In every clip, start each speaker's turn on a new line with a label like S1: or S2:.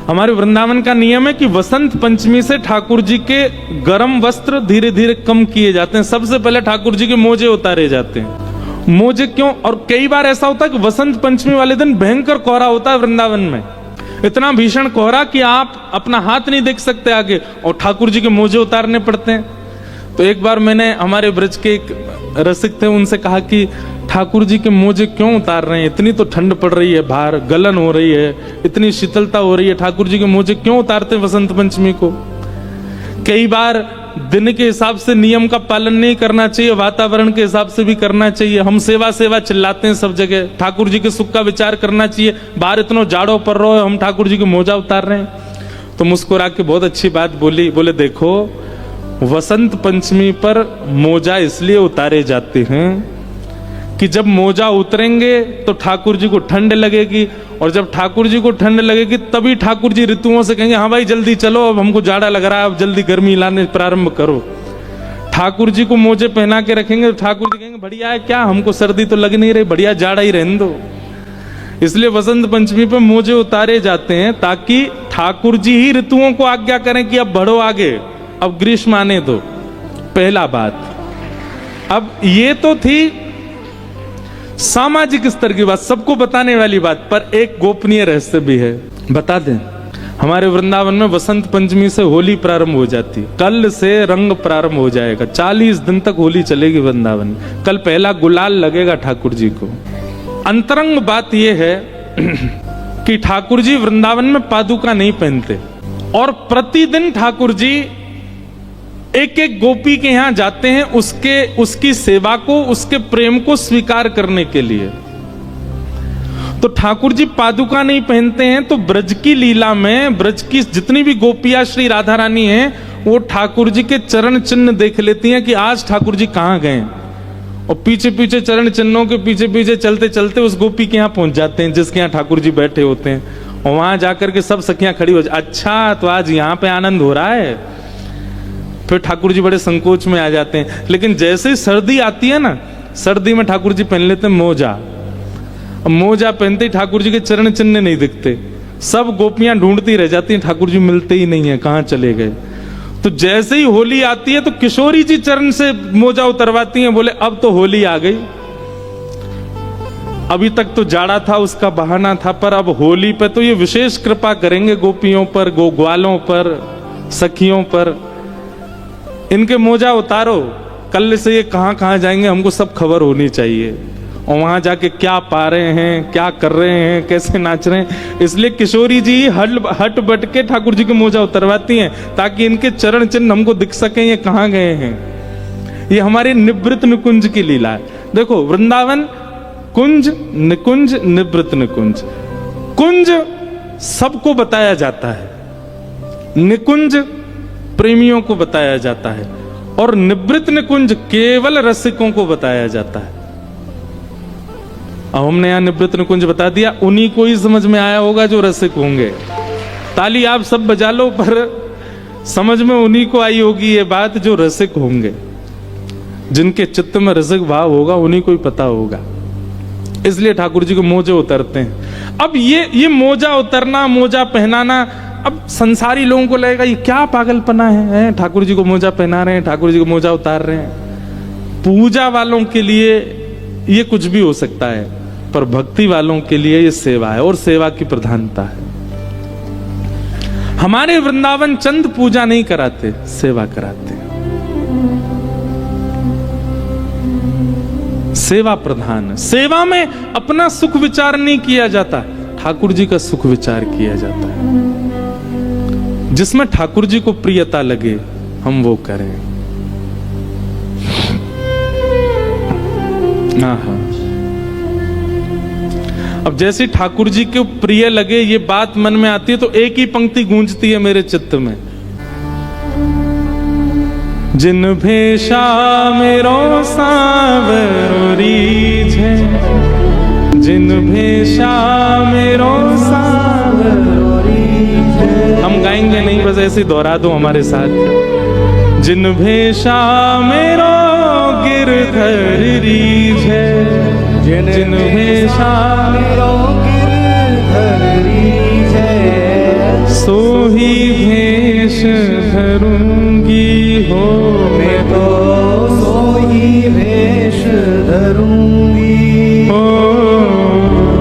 S1: हमारे वृंदावन का नियम है कि वसंत पंचमी से ठाकुर जी के गर्म वस्त्र धीरे धीरे कम किए जाते हैं। सबसे पहले ठाकुर जी के मोजे उतारे जाते हैं। मोजे क्यों? और कई बार ऐसा होता है कि वसंत पंचमी वाले दिन भयंकर कोहरा होता है वृंदावन में, इतना भीषण कोहरा कि आप अपना हाथ नहीं देख सकते आगे, और ठाकुर जी के मोजे उतारने पड़ते हैं। तो एक बार मैंने हमारे ब्रज के एक रसिक थे, उनसे कहा कि ठाकुर जी के मोजे क्यों उतार रहे हैं? इतनी तो ठंड पड़ रही है, बाहर गलन हो रही है, इतनी शीतलता हो रही है, ठाकुर जी के मोजे क्यों उतारते हैं वसंत पंचमी को? कई बार दिन के हिसाब से नियम का पालन नहीं करना चाहिए, वातावरण के हिसाब से भी करना चाहिए। हम सेवा सेवा चिल्लाते हैं सब जगह, ठाकुर जी के सुख का विचार करना चाहिए। बाहर इतना जाड़ो पड़ रहा है, हम ठाकुर जी के मोजा उतार रहे हैं। तो मुस्कुरा के बहुत अच्छी बात बोली, बोले देखो वसंत पंचमी पर मोजा इसलिए उतारे जाते हैं कि जब मोजा उतरेंगे तो ठाकुर जी को ठंड लगेगी, और जब ठाकुर जी को ठंड लगेगी तभी ठाकुर जी ऋतुओं से कहेंगे हाँ भाई जल्दी चलो, अब हमको जाड़ा लग रहा है, अब जल्दी गर्मी लाने प्रारंभ करो। ठाकुर जी को मोजे पहना के रखेंगे तो ठाकुर जी कहेंगे बढ़िया है, क्या हमको सर्दी तो लग नहीं रही, बढ़िया जाड़ा ही रहने दो। इसलिए वसंत पंचमी पर मोजे उतारे जाते हैं ताकि ठाकुर जी ही ऋतुओं को आज्ञा करें कि अब बढ़ो आगे, अब ग्रीष्म आने दो। पहला बात। अब ये तो थी सामाजिक स्तर की बात, सबको बताने वाली बात, पर एक गोपनीय रहस्य भी है, बता दें। हमारे वृंदावन में वसंत पंचमी से होली प्रारंभ हो जाती, कल से रंग प्रारंभ हो जाएगा, 40 दिन तक होली चलेगी वृंदावन में। कल पहला गुलाल लगेगा ठाकुर जी को। अंतरंग बात यह है कि ठाकुर जी वृंदावन में पादुका नहीं पहनते, और प्रतिदिन ठाकुर जी एक एक गोपी के यहां जाते हैं उसकी सेवा को, उसके प्रेम को स्वीकार करने के लिए। तो ठाकुर जी पादुका नहीं पहनते हैं, तो ब्रज की लीला में ब्रज की जितनी भी गोपियां श्री राधा रानी हैं, वो ठाकुर जी के चरण चिन्ह देख लेती हैं कि आज ठाकुर जी कहां गए, और पीछे पीछे चरण चिन्हों के पीछे पीछे चलते चलते उस गोपी के यहां पहुंच जाते हैं जिसके यहां ठाकुर जी बैठे होते हैं। और वहां जाकर के सब सखियां खड़ी हो जाती, अच्छा तो आज यहां पे आनंद हो रहा है। फिर ठाकुर जी बड़े संकोच में आ जाते हैं। लेकिन जैसे ही सर्दी आती है ना, सर्दी में ठाकुर जी पहन लेते हैं मोजा। मोजा पहनते ही ठाकुर जी के चरण चिन्ह नहीं दिखते, सब गोपियां ढूंढती रह जाती हैं, ठाकुर जी मिलते ही नहीं है, कहां चले गए। तो जैसे ही होली आती है तो किशोरी जी चरण से मोजा उतरवाती हैं, बोले अब तो होली आ गई, अभी तक तो जाड़ा था उसका बहाना था, पर अब होली पे तो ये विशेष कृपा करेंगे गोपियों पर, ग्वालों पर, सखियों पर, इनके मोजा उतारो, कल से ये कहां कहां जाएंगे हमको सब खबर होनी चाहिए, और वहां जाके क्या पा रहे हैं, क्या कर रहे हैं, कैसे नाच रहे हैं। इसलिए किशोरी जी हट बट के ठाकुर जी के मोजा उतरवाती हैं ताकि इनके चरण चिन्ह हमको दिख सके ये कहां गए हैं। ये हमारे निवृत्त निकुंज की लीला है। देखो वृंदावन कुंज निकुंज निवृत्त निकुंज, कुंज सबको बताया जाता है, निकुंज प्रेमियों को बताया जाता है, और निवृत्त निकुंज केवल रसिकों को बताया जाता है। अब हमने यहां निवृत्त निकुंज बता दिया, उन्हीं को ही समझ में आया होगा जो रसिक होंगे। ताली आप सब बजा लो, पर समझ में उन्हीं को आई होगी ये बात जो रसिक होंगे, जिनके चित्त में रसिक भाव होगा, उन्हीं को ही पता होगा। इसलिए ठाकुर जी को मोजे उतरते हैं। अब ये मोजा उतरना, मोजा पहनाना, अब संसारी लोगों को लगेगा ये क्या पागलपना है, ठाकुर जी को मोजा पहना रहे हैं, ठाकुर जी को मोजा उतार रहे हैं। पूजा वालों के लिए ये कुछ भी हो सकता है, पर भक्ति वालों के लिए ये सेवा है, और सेवा की प्रधानता है। हमारे वृंदावन चंद पूजा नहीं कराते, सेवा कराते, सेवा प्रधान। सेवा में अपना सुख विचार नहीं किया जाता, ठाकुर जी का सुख विचार किया जाता है। जिसमें ठाकुर जी को प्रियता लगे हम वो करें। हाँ, अब जैसे ठाकुर जी को प्रिय लगे ये बात मन में आती है तो एक ही पंक्ति गूंजती है मेरे चित्त में, जिन भेषा मेरो सावरो रीझे, जिन भेषा मेरो सावरो रीझे। हम गाएंगे नहीं, बस ऐसे दोहरा दो हमारे साथ। जिन भेषा मेरो गिरधर रीझे, जिन भेषा मेरो गिरधर रीझे, सोही भेष धरूंगी हो,
S2: मैं तो सोही भेष धरूंगी
S1: हो।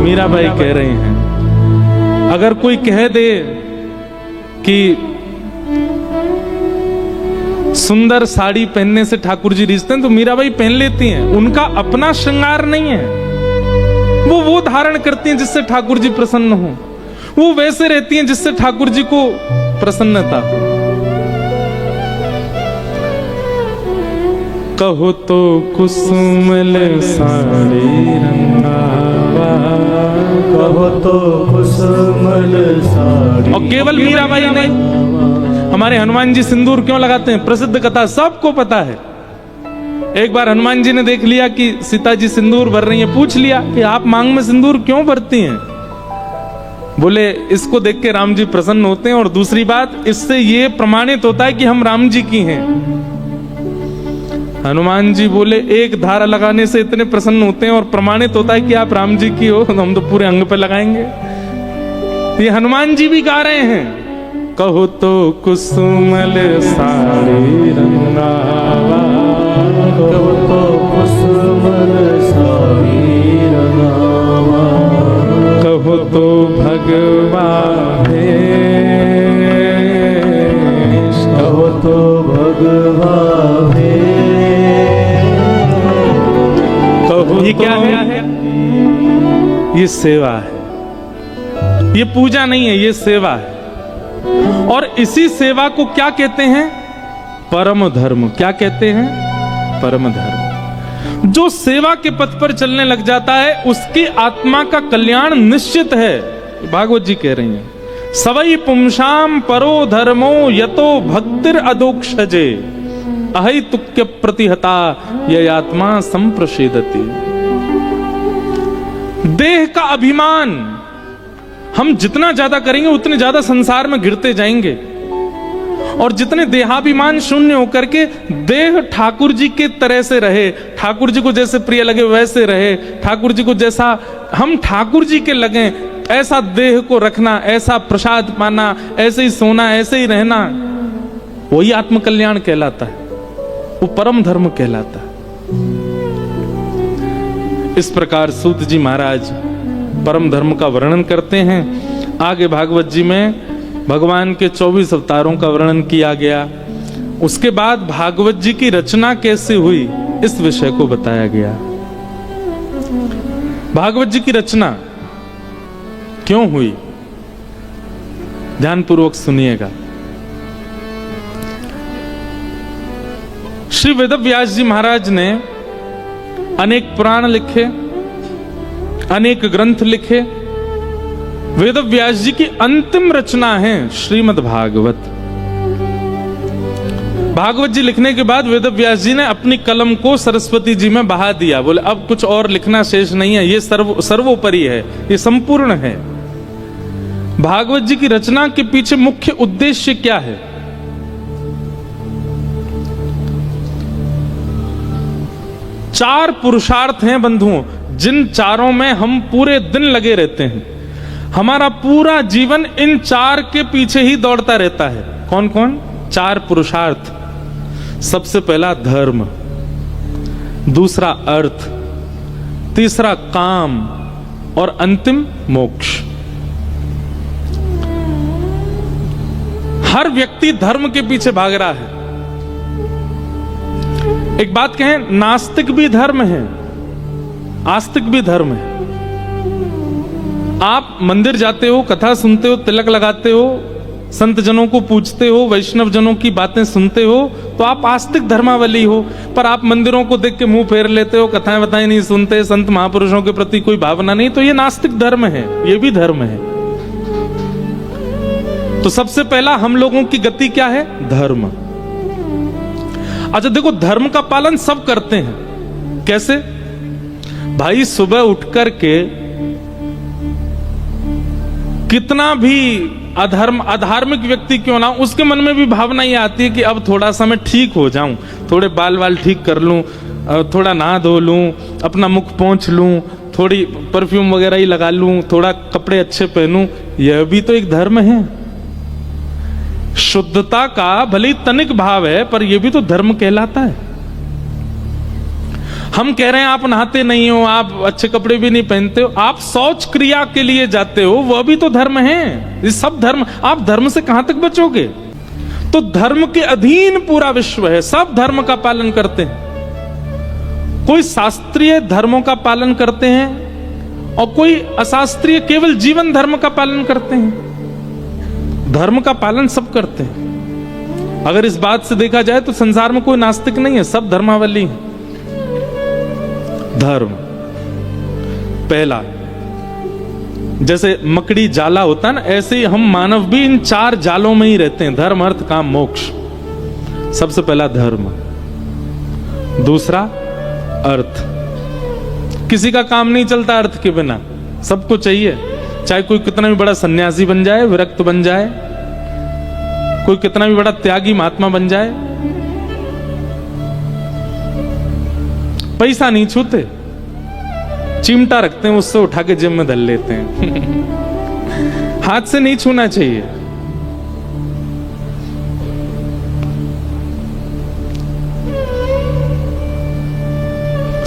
S1: मीराबाई कह रहे हैं, अगर कोई कह दे कि सुंदर साड़ी पहनने से ठाकुर जी रिझते हैं, तो मीराबाई पहन लेती हैं। उनका अपना श्रृंगार नहीं है, वो धारण करती हैं जिससे ठाकुर जी प्रसन्न हो। वो वैसे रहती हैं जिससे ठाकुर जी को प्रसन्नता। कहो तो कुसुमल साड़ी रंगावा,
S2: कहो तो कुसुमल साड़ी।
S1: और केवल मीराबाई नहीं, हमारे हनुमान जी सिंदूर क्यों लगाते हैं, प्रसिद्ध कथा सबको पता है। एक बार हनुमान जी ने देख लिया कि सीता जी सिंदूर भर रही हैं, पूछ लिया कि आप मांग में सिंदूर क्यों भरती हैं। बोले इसको देख के राम जी प्रसन्न होते हैं, और दूसरी बात इससे ये प्रमाणित होता है कि हम राम जी की हैं। हनुमान जी बोले एक धारा लगाने से इतने प्रसन्न होते हैं और प्रमाणित होता है कि आप राम जी की हो, तो हम तो पूरे अंग पे लगाएंगे। ये हनुमान जी भी गा रहे हैं, कहो तो कुसुमल साड़ी रंगावा,
S2: कहो तो कुसुमल साड़ी रंगावा,
S1: कहो तो भगवा भेष,
S2: कहो तो भगवा भेष।
S1: कहो ये क्या है, ये सेवा है, ये पूजा नहीं है, ये सेवा है। और इसी सेवा को क्या कहते हैं, परम धर्म। क्या कहते हैं, परम धर्म। जो सेवा के पथ पर चलने लग जाता है उसकी आत्मा का कल्याण निश्चित है। भागवत जी कह रही हैं, सवई पुंसाम परो धर्मो यतो भक्तिर अदोक्षजे, अहि तुक्य प्रतिहता ये आत्मा संप्रषेदति। देह का अभिमान हम जितना ज्यादा करेंगे उतने ज्यादा संसार में गिरते जाएंगे, और जितने देहाभिमान शून्य होकर के देह ठाकुर जी के तरह से रहे, ठाकुर जी को जैसे प्रिय लगे वैसे रहे, ठाकुर जी को जैसा हम ठाकुर जी के लगे ऐसा देह को रखना, ऐसा प्रसाद पाना, ऐसे ही सोना, ऐसे ही रहना, वही आत्मकल्याण कहलाता है, वो परम धर्म कहलाता है। इस प्रकार सूत जी महाराज परम धर्म का वर्णन करते हैं। आगे भागवत जी में भगवान के 24 अवतारों का वर्णन किया गया। उसके बाद भागवत जी की रचना कैसे हुई इस विषय को बताया गया। भागवत जी की रचना क्यों हुई, ध्यानपूर्वक सुनिएगा। श्री वेदव्यास जी महाराज ने अनेक पुराण लिखे, अनेक ग्रंथ लिखे। वेदव्यास जी की अंतिम रचना है श्रीमद् भागवत। भागवत जी लिखने के बाद वेदव्यास जी ने अपनी कलम को सरस्वती जी में बहा दिया। बोले अब कुछ और लिखना शेष नहीं है, ये सर्वोपरि है, ये संपूर्ण है। भागवत जी की रचना के पीछे मुख्य उद्देश्य क्या है? चार पुरुषार्थ हैं बंधुओं, जिन चारों में हम पूरे दिन लगे रहते हैं। हमारा पूरा जीवन इन चार के पीछे ही दौड़ता रहता है। कौन कौन? चार पुरुषार्थ। सबसे पहला धर्म, दूसरा अर्थ, तीसरा काम और अंतिम मोक्ष। हर व्यक्ति धर्म के पीछे भाग रहा है। एक बात कहें, नास्तिक भी धर्म है, आस्तिक भी धर्म है। आप मंदिर जाते हो, कथा सुनते हो, तिलक लगाते हो, संत जनों को पूछते हो, वैष्णव जनों की बातें सुनते हो, तो आप आस्तिक धर्मावली हो। पर आप मंदिरों को देख के मुंह फेर लेते हो, कथाएं बताएं नहीं सुनते, संत महापुरुषों के प्रति कोई भावना नहीं, तो ये नास्तिक धर्म है, ये भी धर्म है। तो सबसे पहला हम लोगों की गति क्या है? धर्म। अच्छा देखो, धर्म का पालन सब करते हैं। कैसे? भाई सुबह उठ करके कितना भी अधार्मिक व्यक्ति क्यों ना, उसके मन में भी भावना ये आती है कि अब थोड़ा सा मैं ठीक हो जाऊं, थोड़े बाल वाल ठीक कर लूं, थोड़ा नहा धो लूं, अपना मुख पोंछ लूं, थोड़ी परफ्यूम वगैरह ही लगा लूं, थोड़ा कपड़े अच्छे पहनूं। यह भी तो एक धर्म है। शुद्धता का भले ही तनिक भाव है, पर यह भी तो धर्म कहलाता है। हम कह रहे हैं आप नहाते नहीं हो, आप अच्छे कपड़े भी नहीं पहनते हो, आप शौच क्रिया के लिए जाते हो, वह भी तो धर्म है। ये सब धर्म, आप धर्म से कहां तक बचोगे? तो धर्म के अधीन पूरा विश्व है, सब धर्म का पालन करते हैं। कोई शास्त्रीय धर्मों का पालन करते हैं और कोई अशास्त्रीय केवल जीवन धर्म का पालन करते हैं। धर्म का पालन सब करते हैं। अगर इस बात से देखा जाए तो संसार में कोई नास्तिक नहीं है, सब धर्मावली है। धर्म पहला, जैसे मकड़ी जाला होता है ना, ऐसे ही हम मानव भी इन 4 जालों में ही रहते हैं, धर्म अर्थ काम मोक्ष। सबसे पहला धर्म, दूसरा अर्थ। किसी का काम नहीं चलता अर्थ के बिना, सबको चाहिए। चाहे कोई कितना भी बड़ा सन्यासी बन जाए, विरक्त बन जाए, कोई कितना भी बड़ा त्यागी महात्मा बन जाए, पैसा नहीं छूते, चिमटा रखते हैं, उससे उठा के जेब में धर लेते हैं। हाथ से नहीं छूना चाहिए।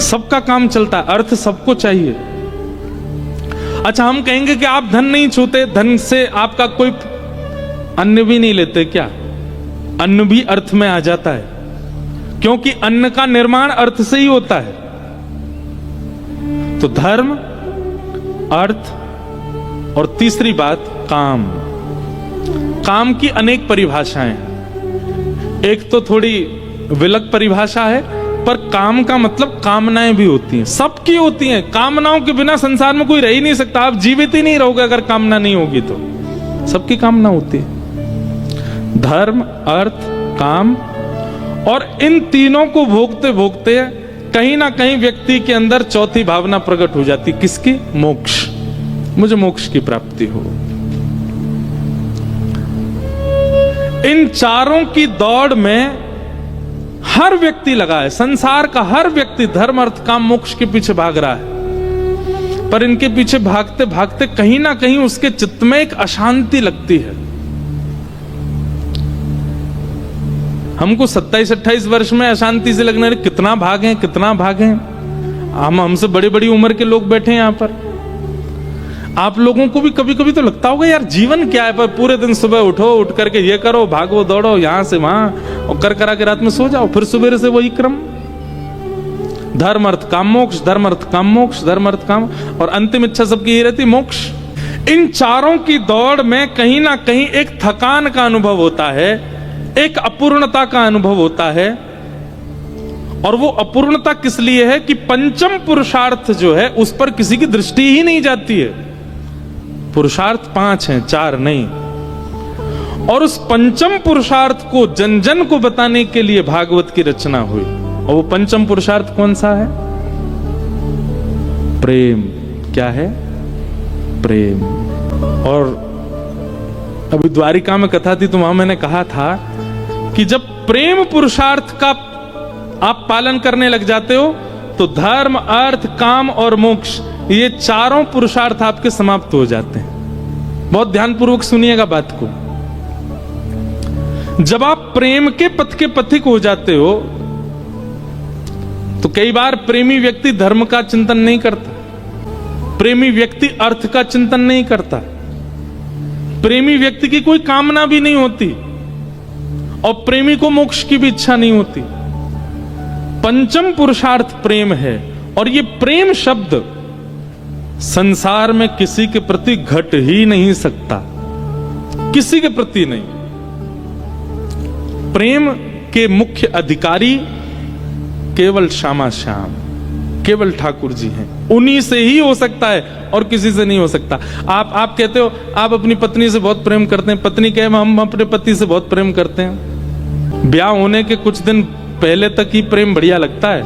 S1: सबका काम चलता है, अर्थ सबको चाहिए। अच्छा, हम कहेंगे कि आप धन नहीं छूते, धन से आपका कोई अन्न भी नहीं लेते क्या? अन्न भी अर्थ में आ जाता है, क्योंकि अन्न का निर्माण अर्थ से ही होता है। तो धर्म, अर्थ और तीसरी बात काम। काम की अनेक परिभाषाएं, एक तो थोड़ी विलग परिभाषा है, पर काम का मतलब कामनाएं भी होती हैं, सबकी होती हैं। कामनाओं के बिना संसार में कोई रह ही नहीं सकता, आप जीवित ही नहीं रहोगे अगर कामना नहीं होगी तो। सबकी कामना होती है। धर्म, अर्थ, काम, और इन तीनों को भोगते भोगते कहीं ना कहीं व्यक्ति के अंदर चौथी भावना प्रकट हो जाती, किसकी? मोक्ष। मुझे मोक्ष की प्राप्ति हो। इन चारों की दौड़ में हर व्यक्ति लगा है, संसार का हर व्यक्ति धर्म, अर्थ, काम, मोक्ष के पीछे भाग रहा है। पर इनके पीछे भागते भागते कहीं ना कहीं उसके चित्त में एक अशांति लगती है। हमको 27-28 वर्ष में अशांति से लगने लगे, कितना भागे, कितना भागे। हमसे बड़ी बड़ी उम्र के लोग बैठे हैं यहां पर। आप लोगों को भी कभी कभी तो लगता होगा यार जीवन क्या है, पर पूरे दिन सुबह उठो, उठ करके ये करो, भागो दौड़ो यहां से वहां, और कर करा के रात में सो जाओ, फिर सुबह से वही क्रम। धर्म अर्थ काम मोक्ष, धर्म अर्थ काम मोक्ष, धर्म अर्थ काम, और अंतिम इच्छा सबकी यही रहती, मोक्ष। इन चारों की दौड़ में कहीं ना कहीं एक थकान का अनुभव होता है, एक अपूर्णता का अनुभव होता है। और वो अपूर्णता किस लिए है कि पंचम पुरुषार्थ जो है उस पर किसी की दृष्टि ही नहीं जाती है। पुरुषार्थ 5 हैं, 4 नहीं। और उस पंचम पुरुषार्थ को जन जन को बताने के लिए भागवत की रचना हुई। और वो पंचम पुरुषार्थ कौन सा है? प्रेम। क्या है? प्रेम। और अभी द्वारिका में कथा थी तो वहां मैंने कहा था कि जब प्रेम पुरुषार्थ का आप पालन करने लग जाते हो तो धर्म, अर्थ, काम और मोक्ष, ये चारों पुरुषार्थ आपके समाप्त हो जाते हैं। बहुत ध्यानपूर्वक सुनिएगा बात को। जब आप प्रेम के पथ के पथिक हो जाते हो तो कई बार प्रेमी व्यक्ति धर्म का चिंतन नहीं करता, प्रेमी व्यक्ति अर्थ का चिंतन नहीं करता, प्रेमी व्यक्ति की कोई कामना भी नहीं होती, और प्रेमी को मोक्ष की भी इच्छा नहीं होती। पंचम पुरुषार्थ प्रेम है, और ये प्रेम शब्द संसार में किसी के प्रति घट ही नहीं सकता, किसी के प्रति नहीं। प्रेम के मुख्य अधिकारी केवल श्यामा श्याम, केवल ठाकुर जी हैं। उन्हीं से ही हो सकता है और किसी से नहीं हो सकता। आप कहते हो आप अपनी पत्नी से बहुत प्रेम करते हैं, पत्नी कहे हम अपने पति से बहुत प्रेम करते हैं। ब्याह होने के कुछ दिन पहले तक ही प्रेम बढ़िया लगता है,